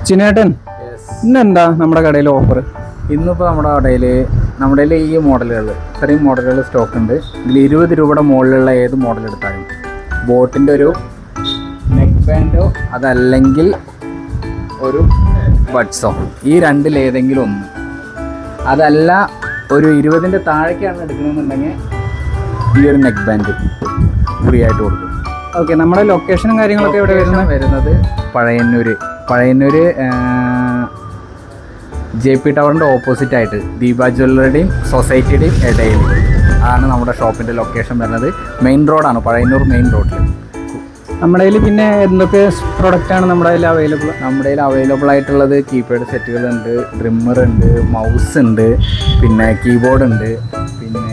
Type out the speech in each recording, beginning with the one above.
ചിനേട്ടൻ, ഇന്നെന്താ നമ്മുടെ കടയിൽ ഓഫർ? ഇന്നിപ്പോൾ നമ്മുടെ കടയിൽ ഈ മോഡലുകൾ, ഇത്രയും മോഡലുകൾ സ്റ്റോക്ക് ഉണ്ട്. ഇതിൽ 20 രൂപയുടെ മുകളിലുള്ള ഏത് മോഡൽ എടുത്താലും ബോട്ടിൻ്റെ ഒരു നെക്ക് ബാൻഡോ അതല്ലെങ്കിൽ ഒരു ബഡ്സോ, ഈ രണ്ടിലേതെങ്കിലും ഒന്ന്. അതല്ല ഒരു 20ൻ്റെ താഴേക്കാണ് എടുക്കണമെന്നുണ്ടെങ്കിൽ ഈ ഒരു നെക്ക് ബാൻഡ് ഫ്രീ ആയിട്ട് കൊടുക്കും. ഓക്കെ, നമ്മുടെ ലൊക്കേഷനും കാര്യങ്ങളൊക്കെ എവിടെ വരുന്നത് പഴയന്നൂർ JP ടവറിൻ്റെ ഓപ്പോസിറ്റ് ആയിട്ട് ദീപ ജ്വല്ലറിയുടെയും സൊസൈറ്റിയുടെയും ഇടയിൽ ആണ് നമ്മുടെ ഷോപ്പിൻ്റെ ലൊക്കേഷൻ വരുന്നത്. മെയിൻ റോഡാണ്, പഴയന്നൂർ മെയിൻ റോഡിൽ. നമ്മുടെ കയ്യിൽ പിന്നെ എന്തൊക്കെ പ്രൊഡക്റ്റാണ് നമ്മുടെ കയ്യിൽ അവൈലബിൾ? നമ്മുടെ കയ്യിൽ അവൈലബിൾ ആയിട്ടുള്ളത് കീപാഡ് സെറ്റുകളുണ്ട്, ഡ്രിമ്മർ ഉണ്ട്, മൗസ് ഉണ്ട്, പിന്നെ കീബോർഡ് ഉണ്ട്, പിന്നെ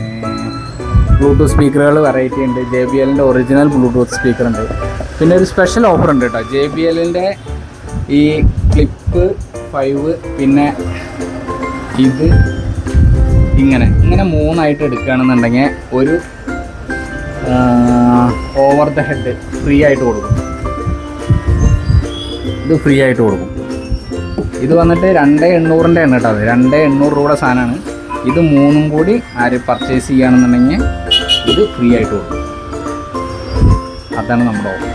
ബ്ലൂടൂത്ത് സ്പീക്കറുകൾ വെറൈറ്റി ഉണ്ട്. JBLൻ്റെ ഒറിജിനൽ ബ്ലൂടൂത്ത് സ്പീക്കർ ഉണ്ട്. പിന്നെ ഒരു സ്പെഷ്യൽ ഓഫർ ഉണ്ട് കേട്ടോ, JBLൻ്റെ ഈ ക്ലിപ്പ് 5, പിന്നെ ഇത് ഇങ്ങനെ 3ആയിട്ട് എടുക്കുകയാണെന്നുണ്ടെങ്കിൽ ഒരു ഓവർ ദ ഹെഡ് ഫ്രീ ആയിട്ട് കൊടുക്കും. ഇത് ഫ്രീ ആയിട്ട് കൊടുക്കും. ഇത് വന്നിട്ട് 2800ൻ്റെ ആണ് കേട്ടോ. 2800 രൂപയുടെ സാധനമാണ്. ഇത് 3ഉം കൂടി ആര് പർച്ചേസ് ചെയ്യുകയാണെന്നുണ്ടെങ്കിൽ ഇത് ഫ്രീ ആയിട്ട് കൊടുക്കും. അതാണ് നമ്മുടെ ഓഫർ.